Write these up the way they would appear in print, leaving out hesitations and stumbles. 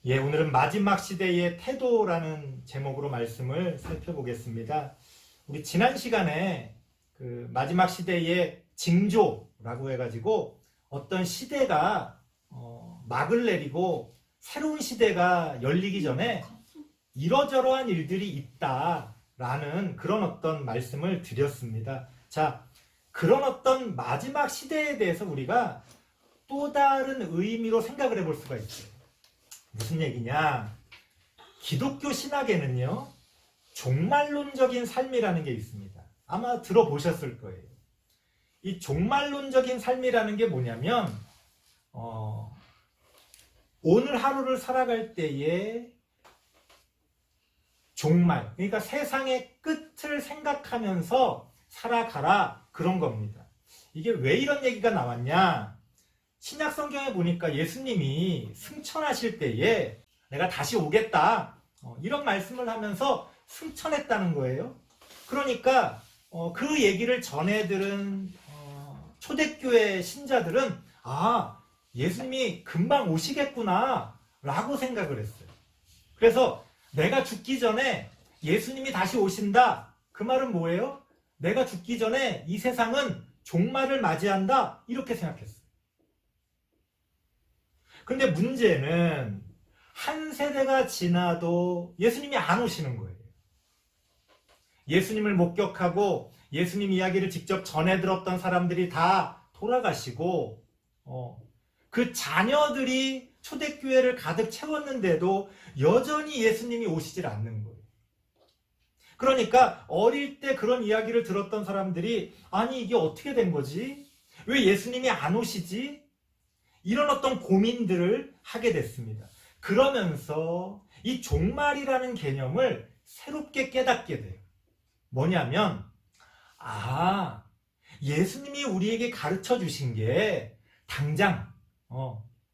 예, 오늘은 마지막 시대의 태도라는 제목으로 말씀을 살펴보겠습니다. 우리 지난 시간에 그 마지막 시대의 징조라고 해가지고 어떤 시대가 막을 내리고 새로운 시대가 열리기 전에 이러저러한 일들이 있다라는 그런 어떤 말씀을 드렸습니다. 자, 그런 어떤 마지막 시대에 대해서 우리가 또 다른 의미로 생각을 해볼 수가 있어요. 무슨 얘기냐? 기독교 신학에는요, 종말론적인 삶이라는 게 있습니다. 아마 들어보셨을 거예요. 이 종말론적인 삶이라는 게 뭐냐면, 오늘 하루를 살아갈 때에 종말, 그러니까 세상의 끝을 생각하면서 살아가라, 그런 겁니다. 이게 왜 이런 얘기가 나왔냐? 신약 성경에 보니까 예수님이 승천하실 때에 내가 다시 오겠다, 이런 말씀을 하면서 승천했다는 거예요. 그러니까 그 얘기를 전해 들은 초대교회 신자들은 예수님이 금방 오시겠구나 라고 생각을 했어요. 그래서 내가 죽기 전에 예수님이 다시 오신다, 그 말은 뭐예요? 내가 죽기 전에 이 세상은 종말을 맞이한다, 이렇게 생각했어요. 근데 문제는 한 세대가 지나도 예수님이 안 오시는 거예요. 예수님을 목격하고 예수님 이야기를 직접 전해 들었던 사람들이 다 돌아가시고 그 자녀들이 초대교회를 가득 채웠는데도 여전히 예수님이 오시질 않는 거예요. 그러니까 어릴 때 그런 이야기를 들었던 사람들이 아니 이게 어떻게 된 거지? 왜 예수님이 안 오시지? 이런 어떤 고민들을 하게 됐습니다. 그러면서 이 종말이라는 개념을 새롭게 깨닫게 돼요. 뭐냐면 예수님이 우리에게 가르쳐 주신 게 당장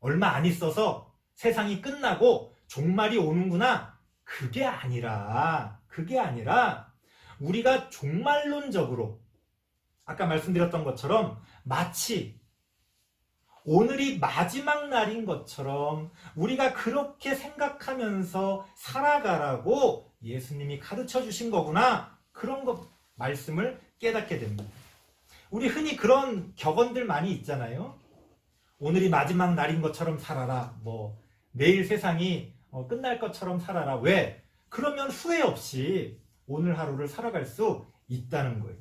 얼마 안 있어서 세상이 끝나고 종말이 오는구나, 그게 아니라 우리가 종말론적으로 아까 말씀드렸던 것처럼 마치 오늘이 마지막 날인 것처럼 우리가 그렇게 생각하면서 살아가라고 예수님이 가르쳐 주신 거구나, 그런 말씀을 깨닫게 됩니다. 우리 흔히 그런 격언들 많이 있잖아요. 오늘이 마지막 날인 것처럼 살아라, 내일 세상이 끝날 것처럼 살아라. 왜? 그러면 후회 없이 오늘 하루를 살아갈 수 있다는 거예요.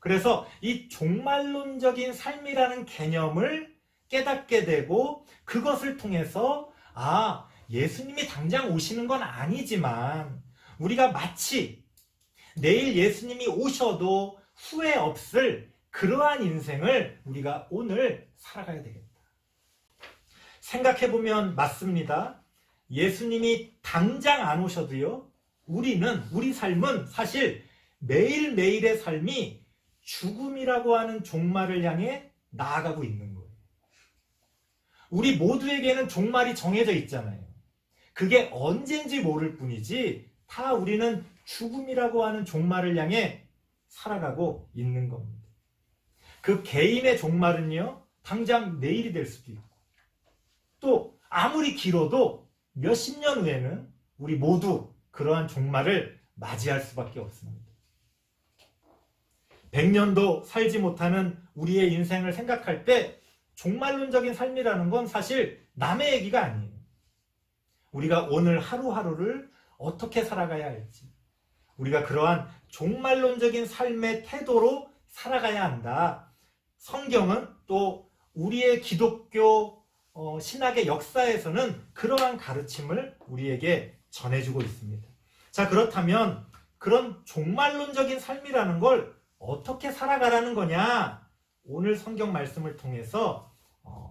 그래서 이 종말론적인 삶이라는 개념을 깨닫게 되고 그것을 통해서 예수님이 당장 오시는 건 아니지만 우리가 마치 내일 예수님이 오셔도 후회 없을 그러한 인생을 우리가 오늘 살아가야 되겠다. 생각해보면 맞습니다. 예수님이 당장 안 오셔도요, 우리 삶은 사실 매일매일의 삶이 죽음이라고 하는 종말을 향해 나아가고 있는 거예요. 우리 모두에게는 종말이 정해져 있잖아요. 그게 언젠지 모를 뿐이지 다 우리는 죽음이라고 하는 종말을 향해 살아가고 있는 겁니다. 그 개인의 종말은요, 당장 내일이 될 수도 있고 또 아무리 길어도 몇십 년 후에는 우리 모두 그러한 종말을 맞이할 수밖에 없습니다. 100년도 살지 못하는 우리의 인생을 생각할 때 종말론적인 삶이라는 건 사실 남의 얘기가 아니에요. 우리가 오늘 하루하루를 어떻게 살아가야 할지, 우리가 그러한 종말론적인 삶의 태도로 살아가야 한다. 성경은 또 우리의 기독교 신학의 역사에서는 그러한 가르침을 우리에게 전해주고 있습니다. 자, 그렇다면 그런 종말론적인 삶이라는 걸 어떻게 살아가라는 거냐? 오늘 성경 말씀을 통해서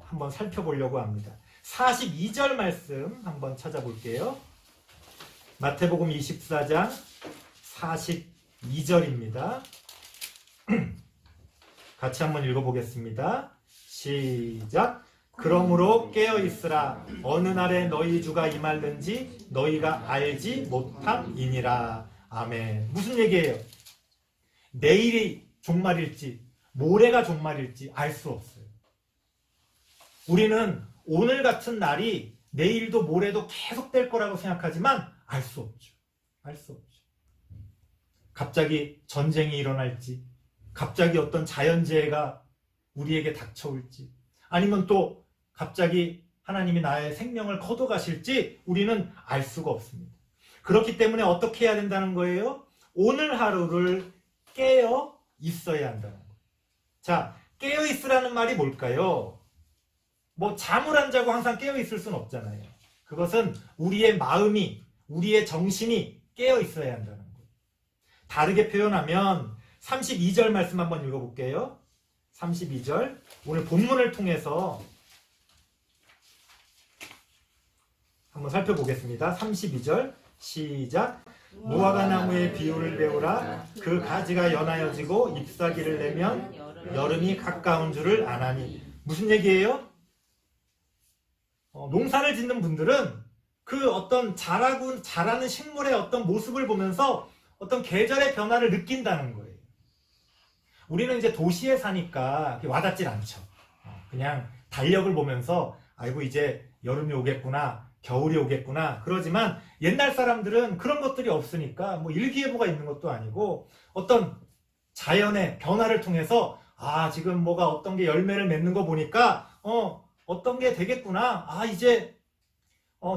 한번 살펴보려고 합니다. 42절 말씀 한번 찾아볼게요. 마태복음 24장 42절입니다. 같이 한번 읽어보겠습니다. 시작. 그러므로 깨어있으라. 어느 날에 너희 주가 임할는지 너희가 알지 못함이니라. 아멘. 무슨 얘기예요? 내일이 종말일지 모레가 종말일지 알 수 없어요. 우리는 오늘 같은 날이 내일도 모레도 계속 될 거라고 생각하지만 알 수 없죠. 알 수 없죠. 갑자기 전쟁이 일어날지, 갑자기 어떤 자연재해가 우리에게 닥쳐올지, 아니면 또 갑자기 하나님이 나의 생명을 거둬가실지 우리는 알 수가 없습니다. 그렇기 때문에 어떻게 해야 된다는 거예요? 오늘 하루를 깨어 있어야 한다는 거예요. 자, 깨어 있으라는 말이 뭘까요? 뭐 잠을 안 자고 항상 깨어 있을 수는 없잖아요. 그것은 우리의 마음이, 우리의 정신이 깨어 있어야 한다는 거예요. 다르게 표현하면 32절 말씀 한번 읽어볼게요. 32절, 오늘 본문을 통해서 한번 살펴보겠습니다. 32절 시작. 무화과 나무의 비유를 배우라. 그 가지가 연하여지고 잎사귀를 내면 여름이 가까운 줄을 아나니. 무슨 얘기예요? 농사를 짓는 분들은 그 어떤 자라는 식물의 어떤 모습을 보면서 어떤 계절의 변화를 느낀다는 거예요. 우리는 이제 도시에 사니까 와닿질 않죠. 그냥 달력을 보면서 아이고 이제 여름이 오겠구나, 겨울이 오겠구나. 그러지만 옛날 사람들은 그런 것들이 없으니까 뭐 일기예보가 있는 것도 아니고 어떤 자연의 변화를 통해서 아 지금 뭐가 어떤 게 열매를 맺는 거 보니까 어떤 게 되겠구나. 아 이제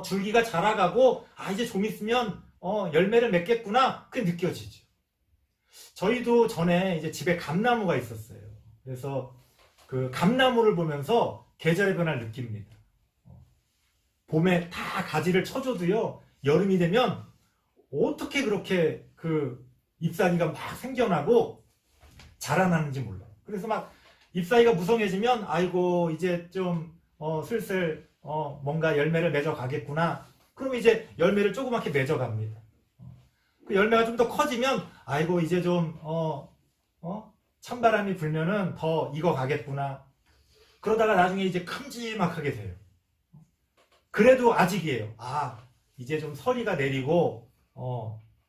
줄기가 자라가고 아 이제 좀 있으면 열매를 맺겠구나. 그게 느껴지죠. 저희도 전에 이제 집에 감나무가 있었어요. 그래서 그 감나무를 보면서 계절의 변화를 느낍니다. 봄에 다 가지를 쳐줘도요, 여름이 되면 어떻게 그렇게 그 잎사귀가 막 생겨나고 자라나는지 몰라요. 그래서 막 잎사귀가 무성해지면 아이고 이제 좀 슬슬 뭔가 열매를 맺어 가겠구나. 그럼 이제 열매를 조그맣게 맺어 갑니다. 그 열매가 좀 더 커지면 아이고 이제 좀 찬바람이 불면은 더 익어 가겠구나. 그러다가 나중에 이제 큼지막하게 돼요. 그래도 아직이에요. 아 이제 좀 서리가 내리고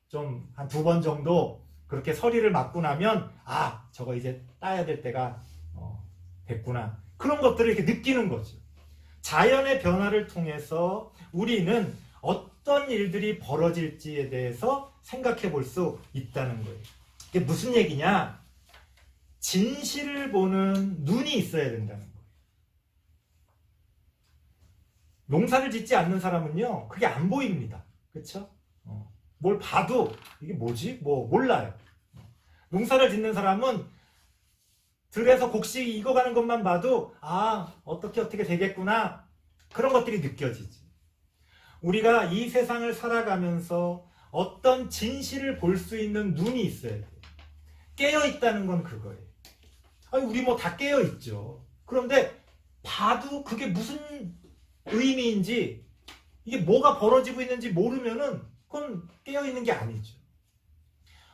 좀 한 2번 정도 그렇게 서리를 맞고 나면 아 저거 이제 따야 될 때가 됐구나. 그런 것들을 이렇게 느끼는 거죠. 자연의 변화를 통해서 우리는 어떤 일들이 벌어질지에 대해서 생각해 볼 수 있다는 거예요. 이게 무슨 얘기냐? 진실을 보는 눈이 있어야 된다는 거예요. 농사를 짓지 않는 사람은요, 그게 안 보입니다. 그렇죠? 뭘 봐도 이게 뭐지? 뭐 몰라요. 농사를 짓는 사람은 들에서 곡식 익어가는 것만 봐도 아 어떻게 되겠구나 그런 것들이 느껴지지. 우리가 이 세상을 살아가면서 어떤 진실을 볼 수 있는 눈이 있어야 돼요. 깨어있다는 건 그거예요. 아니 우리 뭐 다 깨어있죠. 그런데 봐도 그게 무슨 의미인지 이게 뭐가 벌어지고 있는지 모르면은 그건 깨어있는 게 아니죠.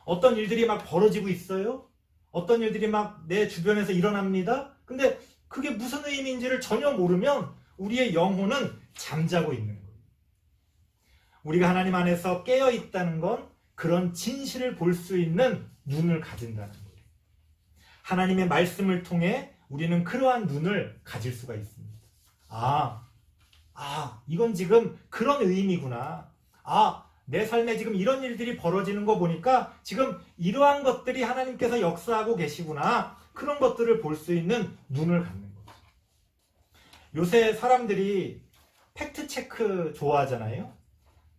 어떤 일들이 막 벌어지고 있어요. 어떤 일들이 막 내 주변에서 일어납니다. 근데 그게 무슨 의미인지를 전혀 모르면 우리의 영혼은 잠자고 있는 거예요. 우리가 하나님 안에서 깨어있다는 건 그런 진실을 볼 수 있는 눈을 가진다는 거예요. 하나님의 말씀을 통해 우리는 그러한 눈을 가질 수가 있습니다. 이건 지금 그런 의미구나. 내 삶에 지금 이런 일들이 벌어지는 거 보니까 지금 이러한 것들이 하나님께서 역사하고 계시구나. 그런 것들을 볼 수 있는 눈을 갖는 거죠. 요새 사람들이 팩트체크 좋아하잖아요.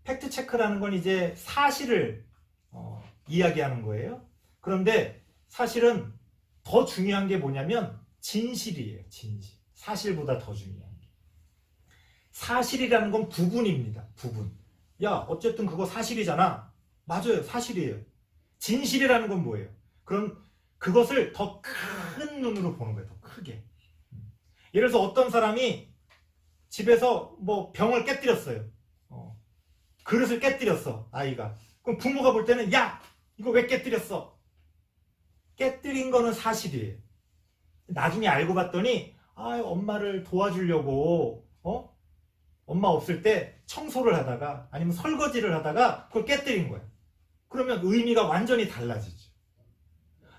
팩트체크라는 건 이제 사실을 이야기하는 거예요. 그런데 사실은 더 중요한 게 뭐냐면 진실이에요. 진실. 사실보다 더 중요한 게. 사실이라는 건 부분입니다. 부분. 야, 어쨌든 그거 사실이잖아. 맞아요. 사실이에요. 진실이라는 건 뭐예요? 그럼 그것을 더 큰 눈으로 보는 거예요. 더 크게. 예를 들어서 어떤 사람이 집에서 뭐 병을 깨뜨렸어요. 그릇을 깨뜨렸어. 아이가. 그럼 부모가 볼 때는 야! 이거 왜 깨뜨렸어? 깨뜨린 거는 사실이에요. 나중에 알고 봤더니 엄마를 도와주려고 엄마 없을 때 청소를 하다가 아니면 설거지를 하다가 그걸 깨뜨린 거야. 그러면 의미가 완전히 달라지죠.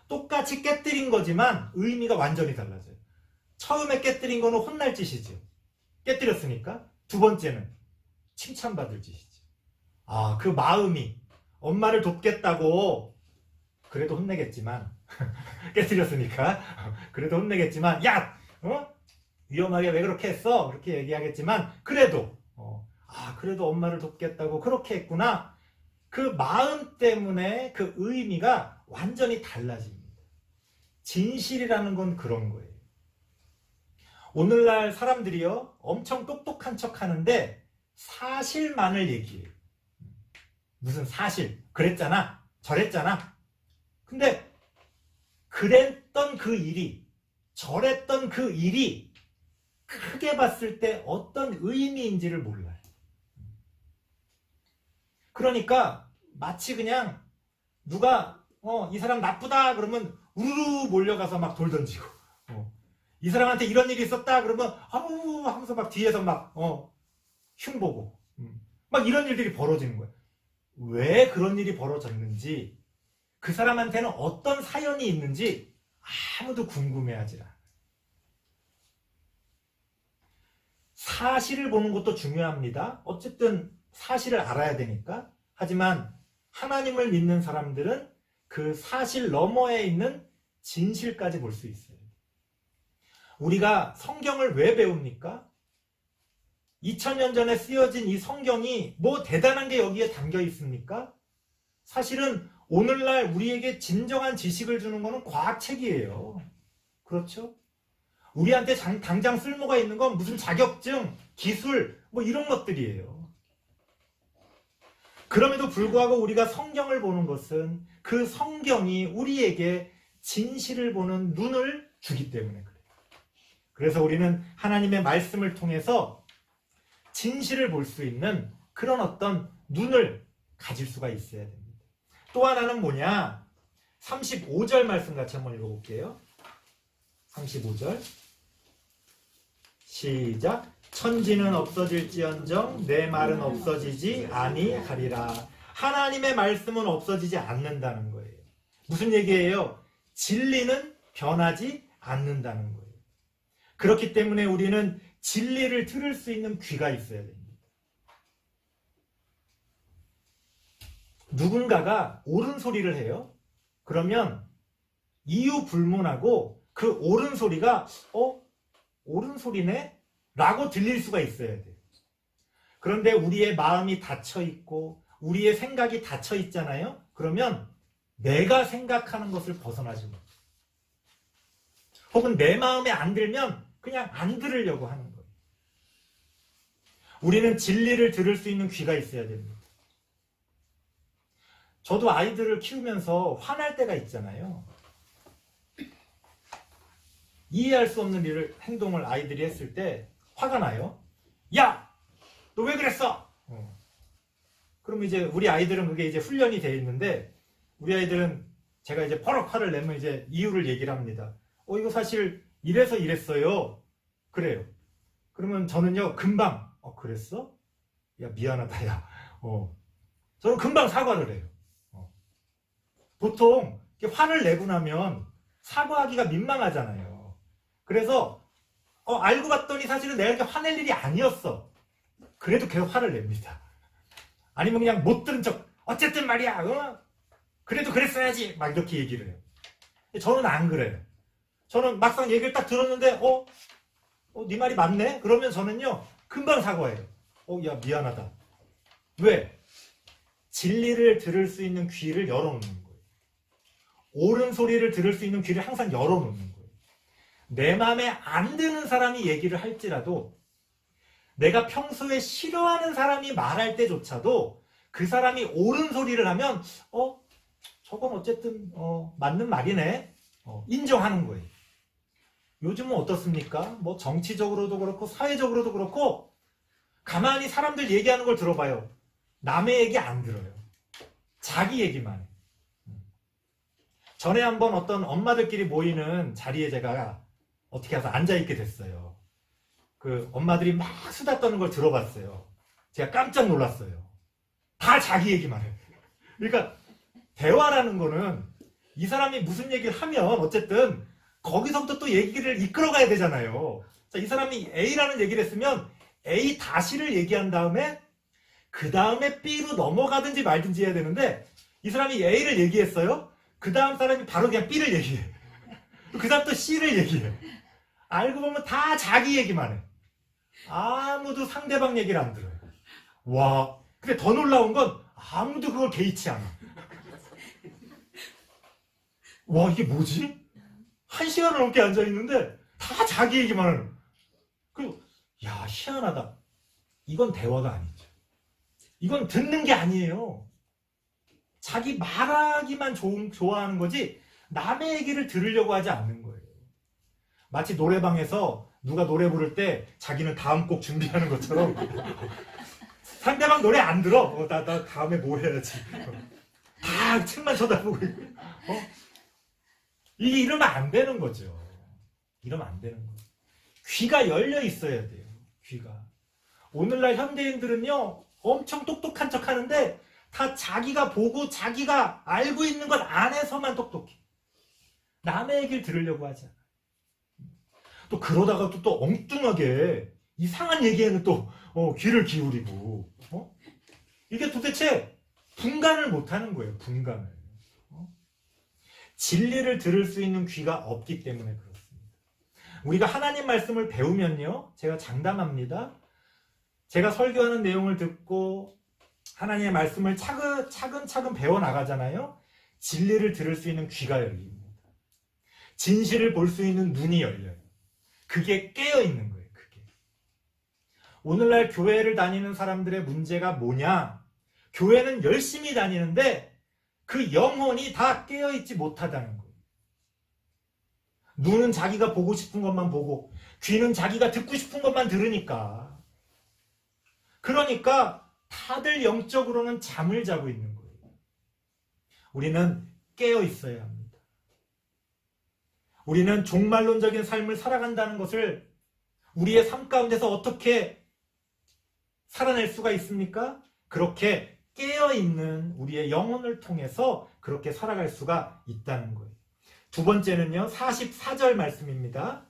똑같이 깨뜨린 거지만 의미가 완전히 달라져요. 처음에 깨뜨린 거는 혼날 짓이죠. 깨뜨렸으니까. 두 번째는 칭찬받을 짓이죠. 그 마음이 엄마를 돕겠다고 그래도 혼내겠지만 깨뜨렸으니까 그래도 혼내겠지만 야! 위험하게 왜 그렇게 했어? 그렇게 얘기하겠지만 그래도 그래도 엄마를 돕겠다고 그렇게 했구나. 그 마음 때문에 그 의미가 완전히 달라집니다. 진실이라는 건 그런 거예요. 오늘날 사람들이요 엄청 똑똑한 척 하는데 사실만을 얘기해요. 무슨 사실, 그랬잖아, 저랬잖아. 근데 그랬던 그 일이, 저랬던 그 일이 크게 봤을 때 어떤 의미인지를 몰라요. 그러니까 마치 그냥 누가 이 사람 나쁘다 그러면 우르르 몰려가서 막 돌 던지고 이 사람한테 이런 일이 있었다 그러면 아우 하면서 막 뒤에서 막 흉보고 막 이런 일들이 벌어지는 거예요. 왜 그런 일이 벌어졌는지 그 사람한테는 어떤 사연이 있는지 아무도 궁금해하지 않아요. 사실을 보는 것도 중요합니다. 어쨌든 사실을 알아야 되니까. 하지만 하나님을 믿는 사람들은 그 사실 너머에 있는 진실까지 볼 수 있어요. 우리가 성경을 왜 배웁니까? 2000년 전에 쓰여진 이 성경이 뭐 대단한 게 여기에 담겨 있습니까? 사실은 오늘날 우리에게 진정한 지식을 주는 거는 과학책이에요. 그렇죠? 우리한테 당장 쓸모가 있는 건 무슨 자격증, 기술, 뭐 이런 것들이에요. 그럼에도 불구하고 우리가 성경을 보는 것은 그 성경이 우리에게 진실을 보는 눈을 주기 때문에 그래요. 그래서 우리는 하나님의 말씀을 통해서 진실을 볼 수 있는 그런 어떤 눈을 가질 수가 있어야 됩니다. 또 하나는 뭐냐? 35절 말씀 같이 한번 읽어볼게요. 35절 시작. 천지는 없어질지언정 내 말은 없어지지 아니하리라. 하나님의 말씀은 없어지지 않는다는 거예요. 무슨 얘기예요? 진리는 변하지 않는다는 거예요. 그렇기 때문에 우리는 진리를 들을 수 있는 귀가 있어야 됩니다. 누군가가 옳은 소리를 해요. 그러면 이유 불문하고 그 옳은 소리가 옳은 소리네? 라고 들릴 수가 있어야 돼요. 그런데 우리의 마음이 닫혀있고 우리의 생각이 닫혀있잖아요. 그러면 내가 생각하는 것을 벗어나지 못해요. 혹은 내 마음에 안 들면 그냥 안 들으려고 하는 거예요. 우리는 진리를 들을 수 있는 귀가 있어야 됩니다. 저도 아이들을 키우면서 화날 때가 있잖아요. 이해할 수 없는 행동을 아이들이 했을 때 화가 나요. 야! 너 왜 그랬어? 그러면 이제 우리 아이들은 그게 이제 훈련이 되어 있는데 우리 아이들은 제가 이제 버럭 화를 내면 이제 이유를 얘기를 합니다. 이거 사실 이래서 이랬어요. 그래요. 그러면 저는요 금방 그랬어? 야 미안하다 야. 저는 금방 사과를 해요. 보통 화를 내고 나면 사과하기가 민망하잖아요. 그래서 알고 봤더니 사실은 내가 이렇게 화낼 일이 아니었어. 그래도 계속 화를 냅니다. 아니면 그냥 못 들은 척 어쨌든 말이야 그래도 그랬어야지 막 이렇게 얘기를 해요. 저는 안 그래요. 저는 막상 얘기를 딱 들었는데 네 말이 맞네? 그러면 저는요 금방 사과해요. 야 미안하다. 왜? 진리를 들을 수 있는 귀를 열어놓는 거예요. 옳은 소리를 들을 수 있는 귀를 항상 열어놓는 거예요. 내 마음에 안 드는 사람이 얘기를 할지라도 내가 평소에 싫어하는 사람이 말할 때조차도 그 사람이 옳은 소리를 하면 저건 어쨌든 맞는 말이네 인정하는 거예요. 요즘은 어떻습니까? 뭐 정치적으로도 그렇고 사회적으로도 그렇고 가만히 사람들 얘기하는 걸 들어봐요. 남의 얘기 안 들어요. 자기 얘기만 해. 전에 한번 어떤 엄마들끼리 모이는 자리에 제가 어떻게 해서 앉아있게 됐어요. 그 엄마들이 막 수다 떠는 걸 들어봤어요. 제가 깜짝 놀랐어요. 다 자기 얘기만 해요. 그러니까 대화라는 거는 이 사람이 무슨 얘기를 하면 어쨌든 거기서부터 또 얘기를 이끌어가야 되잖아요. 자, 이 사람이 A라는 얘기를 했으면 A 다시를 얘기한 다음에 그 다음에 B로 넘어가든지 말든지 해야 되는데 이 사람이 A를 얘기했어요. 그 다음 사람이 바로 그냥 B를 얘기해. 그 다음 또 C를 얘기해. 알고 보면 다 자기 얘기만 해. 아무도 상대방 얘기를 안 들어요. 와, 근데 더 놀라운 건 아무도 그걸 개의치 않아. 와, 이게 뭐지? 1시간을 넘게 앉아있는데 다 자기 얘기만 하는. 그리고 야, 희한하다. 이건 대화가 아니죠. 이건 듣는 게 아니에요. 자기 말하기만 좋아하는 거지 남의 얘기를 들으려고 하지 않는 거예요. 마치 노래방에서 누가 노래 부를 때 자기는 다음 곡 준비하는 것처럼 상대방 노래 안 들어. 나 다음에 뭐 해야지. 다 책만 쳐다보고 있고. 이게 이러면 안 되는 거죠. 이러면 안 되는 거예요. 귀가 열려 있어야 돼요. 귀가. 오늘날 현대인들은요, 엄청 똑똑한 척 하는데 다 자기가 보고 자기가 알고 있는 것 안에서만 똑똑해. 남의 얘기를 들으려고 하지 않아. 또 그러다가 또 엉뚱하게 이상한 얘기에는 또 귀를 기울이고. 이게 도대체 분간을 못하는 거예요. 분간을. 진리를 들을 수 있는 귀가 없기 때문에 그렇습니다. 우리가 하나님 말씀을 배우면요, 제가 장담합니다. 제가 설교하는 내용을 듣고 하나님의 말씀을 차근차근 배워나가잖아요. 진리를 들을 수 있는 귀가 열립니다. 진실을 볼 수 있는 눈이 열려요. 그게 깨어있는 거예요. 그게. 오늘날 교회를 다니는 사람들의 문제가 뭐냐? 교회는 열심히 다니는데 그 영혼이 다 깨어있지 못하다는 거예요. 눈은 자기가 보고 싶은 것만 보고 귀는 자기가 듣고 싶은 것만 들으니까. 그러니까 다들 영적으로는 잠을 자고 있는 거예요. 우리는 깨어있어야 합니다. 우리는 종말론적인 삶을 살아간다는 것을 우리의 삶 가운데서 어떻게 살아낼 수가 있습니까? 그렇게 깨어있는 우리의 영혼을 통해서 그렇게 살아갈 수가 있다는 거예요. 두 번째는요, 44절 말씀입니다.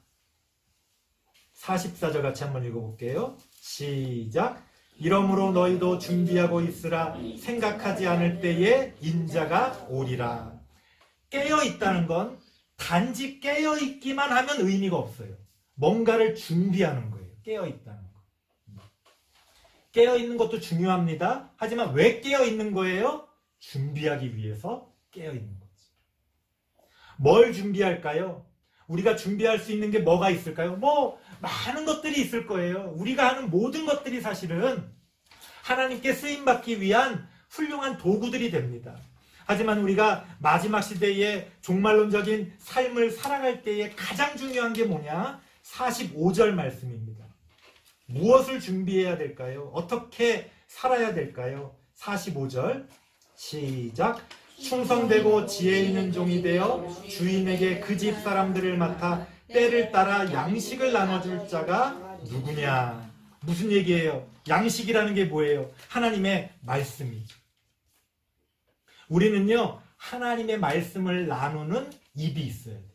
44절 같이 한번 읽어볼게요. 시작. 이러므로 너희도 준비하고 있으라. 생각하지 않을 때에 인자가 오리라. 깨어있다는 건 단지 깨어있기만 하면 의미가 없어요. 뭔가를 준비하는 거예요. 깨어있다는 거. 깨어있는 것도 중요합니다. 하지만 왜 깨어있는 거예요? 준비하기 위해서 깨어있는 거지. 뭘 준비할까요? 우리가 준비할 수 있는 게 뭐가 있을까요? 많은 것들이 있을 거예요. 우리가 하는 모든 것들이 사실은 하나님께 쓰임받기 위한 훌륭한 도구들이 됩니다. 하지만 우리가 마지막 시대의 종말론적인 삶을 살아갈 때에 가장 중요한 게 뭐냐? 45절 말씀입니다. 무엇을 준비해야 될까요? 어떻게 살아야 될까요? 45절 시작. 충성되고 지혜 있는 종이 되어 주인에게 그 집 사람들을 맡아 때를 따라 양식을 나눠줄 자가 누구냐? 무슨 얘기예요? 양식이라는 게 뭐예요? 하나님의 말씀이죠. 우리는요, 하나님의 말씀을 나누는 입이 있어야 돼요.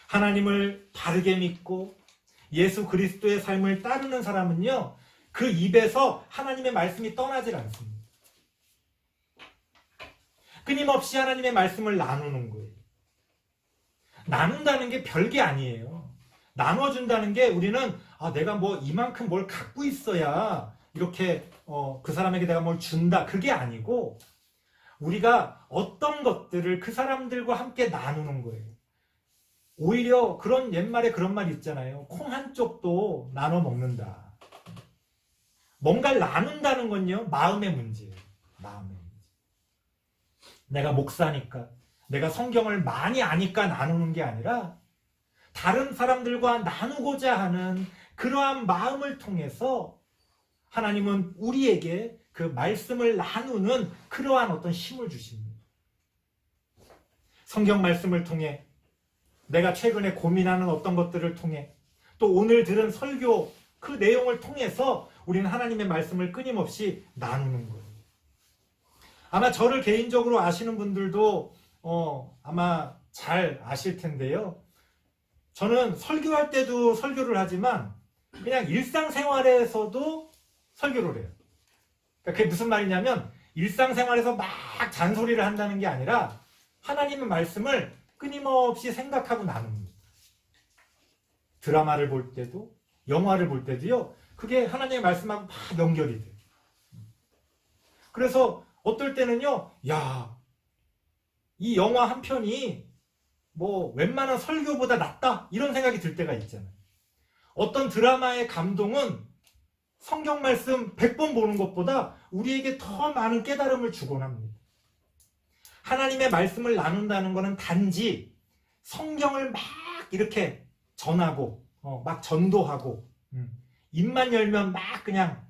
하나님을 바르게 믿고 예수 그리스도의 삶을 따르는 사람은요, 그 입에서 하나님의 말씀이 떠나질 않습니다. 끊임없이 하나님의 말씀을 나누는 거예요. 나눈다는 게 별게 아니에요. 나눠준다는 게 우리는 내가 이만큼 뭘 갖고 있어야 이렇게 그 사람에게 내가 뭘 준다. 그게 아니고 우리가 어떤 것들을 그 사람들과 함께 나누는 거예요. 오히려 그런 옛말에 그런 말 있잖아요. 콩 한 쪽도 나눠 먹는다. 뭔가를 나눈다는 건요, 마음의 문제예요. 마음의 문제. 내가 목사니까, 내가 성경을 많이 아니까 나누는 게 아니라 다른 사람들과 나누고자 하는 그러한 마음을 통해서 하나님은 우리에게 그 말씀을 나누는 그러한 어떤 힘을 주십니다. 성경 말씀을 통해, 내가 최근에 고민하는 어떤 것들을 통해, 또 오늘 들은 설교 그 내용을 통해서 우리는 하나님의 말씀을 끊임없이 나누는 거예요. 아마 저를 개인적으로 아시는 분들도 아마 잘 아실 텐데요. 저는 설교할 때도 설교를 하지만 그냥 일상생활에서도 설교를 해요. 그러니까 그게 무슨 말이냐면 일상생활에서 막 잔소리를 한다는 게 아니라 하나님의 말씀을 끊임없이 생각하고 나눕니다. 드라마를 볼 때도 영화를 볼 때도요. 그게 하나님의 말씀하고 막 연결이 돼요. 그래서 어떨 때는요. 야, 이 영화 한 편이 뭐 웬만한 설교보다 낫다 이런 생각이 들 때가 있잖아요. 어떤 드라마의 감동은 성경 말씀 100번 보는 것보다 우리에게 더 많은 깨달음을 주곤 합니다. 하나님의 말씀을 나눈다는 것은 단지 성경을 막 이렇게 전하고 막 전도하고 입만 열면 막 그냥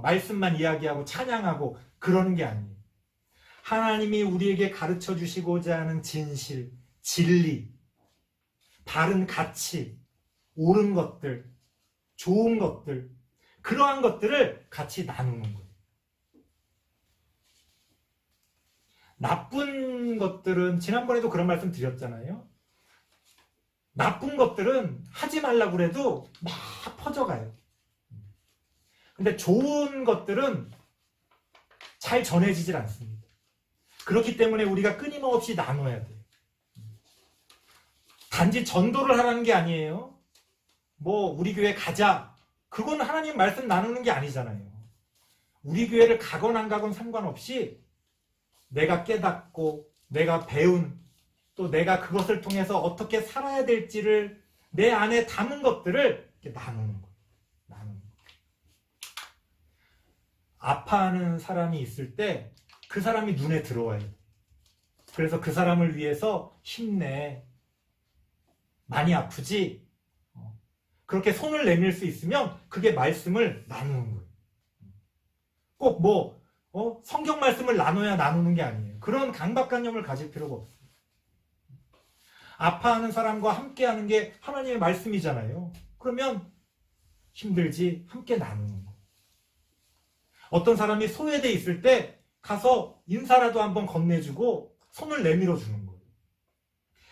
말씀만 이야기하고 찬양하고 그러는 게 아니에요. 하나님이 우리에게 가르쳐 주시고자 하는 진실, 진리, 바른 가치, 옳은 것들, 좋은 것들, 그러한 것들을 같이 나누는 거예요. 나쁜 것들은 지난번에도 그런 말씀 드렸잖아요. 나쁜 것들은 하지 말라고 그래도 막 퍼져가요. 근데 좋은 것들은 잘 전해지질 않습니다. 그렇기 때문에 우리가 끊임없이 나눠야 돼요. 단지 전도를 하라는 게 아니에요. 뭐 우리 교회 가자. 그건 하나님 말씀 나누는 게 아니잖아요. 우리 교회를 가건 안 가건 상관없이 내가 깨닫고 내가 배운 또 내가 그것을 통해서 어떻게 살아야 될지를 내 안에 담은 것들을 이렇게 나누는 거예요. 아파하는 사람이 있을 때 그 사람이 눈에 들어와요. 그래서 그 사람을 위해서 힘내. 많이 아프지? 그렇게 손을 내밀 수 있으면 그게 말씀을 나누는 거예요. 꼭 성경 말씀을 나눠야 나누는 게 아니에요. 그런 강박관념을 가질 필요가 없어요. 아파하는 사람과 함께하는 게 하나님의 말씀이잖아요. 그러면 힘들지 함께 나누는 거예요. 어떤 사람이 소외돼 있을 때 가서 인사라도 한번 건네주고 손을 내밀어 주는 거예요.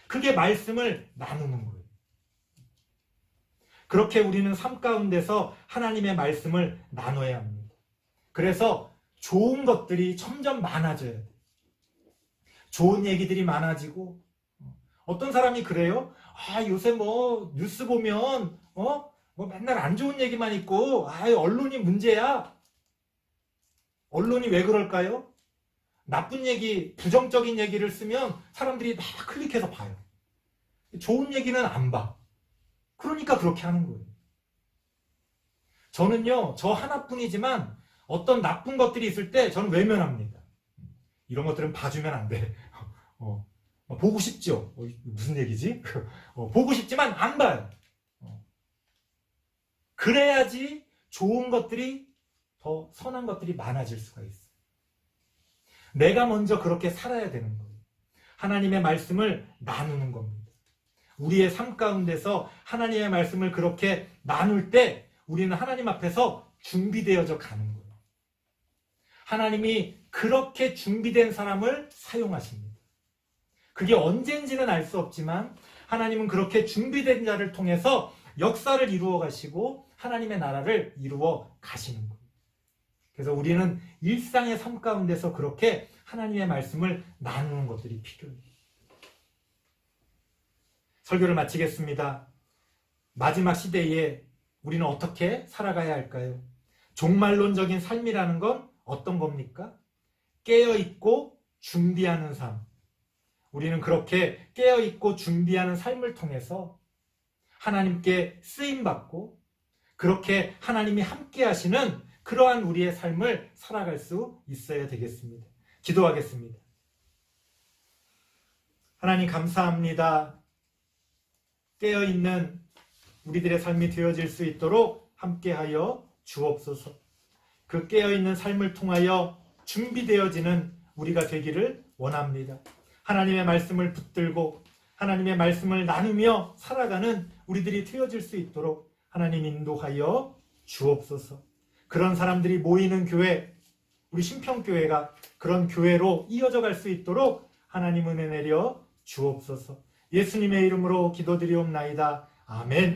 그게 말씀을 나누는 거예요. 그렇게 우리는 삶 가운데서 하나님의 말씀을 나눠야 합니다. 그래서 좋은 것들이 점점 많아져야 돼요. 좋은 얘기들이 많아지고 어떤 사람이 그래요? 요새 뉴스 보면 맨날 안 좋은 얘기만 있고 언론이 문제야. 언론이 왜 그럴까요? 나쁜 얘기, 부정적인 얘기를 쓰면 사람들이 막 클릭해서 봐요. 좋은 얘기는 안 봐. 그러니까 그렇게 하는 거예요. 저는요, 저 하나뿐이지만 어떤 나쁜 것들이 있을 때 저는 외면합니다. 이런 것들은 봐주면 안 돼. 보고 싶죠? 무슨 얘기지? 보고 싶지만 안 봐요. 그래야지 좋은 것들이 더 선한 것들이 많아질 수가 있어요. 내가 먼저 그렇게 살아야 되는 거예요. 하나님의 말씀을 나누는 겁니다. 우리의 삶 가운데서 하나님의 말씀을 그렇게 나눌 때 우리는 하나님 앞에서 준비되어져 가는 거예요. 하나님이 그렇게 준비된 사람을 사용하십니다. 그게 언젠지는 알 수 없지만 하나님은 그렇게 준비된 자를 통해서 역사를 이루어 가시고 하나님의 나라를 이루어 가시는 거예요. 그래서 우리는 일상의 삶 가운데서 그렇게 하나님의 말씀을 나누는 것들이 필요해요. 설교를 마치겠습니다. 마지막 시대에 우리는 어떻게 살아가야 할까요? 종말론적인 삶이라는 건 어떤 겁니까? 깨어있고 준비하는 삶. 우리는 그렇게 깨어있고 준비하는 삶을 통해서 하나님께 쓰임받고 그렇게 하나님이 함께 하시는 그러한 우리의 삶을 살아갈 수 있어야 되겠습니다. 기도하겠습니다. 하나님 감사합니다. 깨어있는 우리들의 삶이 되어질 수 있도록 함께하여 주옵소서. 그 깨어있는 삶을 통하여 준비되어지는 우리가 되기를 원합니다. 하나님의 말씀을 붙들고 하나님의 말씀을 나누며 살아가는 우리들이 되어질 수 있도록 하나님 인도하여 주옵소서. 그런 사람들이 모이는 교회, 우리 신평교회가 그런 교회로 이어져 갈 수 있도록 하나님 은혜 내려 주옵소서. 예수님의 이름으로 기도드리옵나이다. 아멘.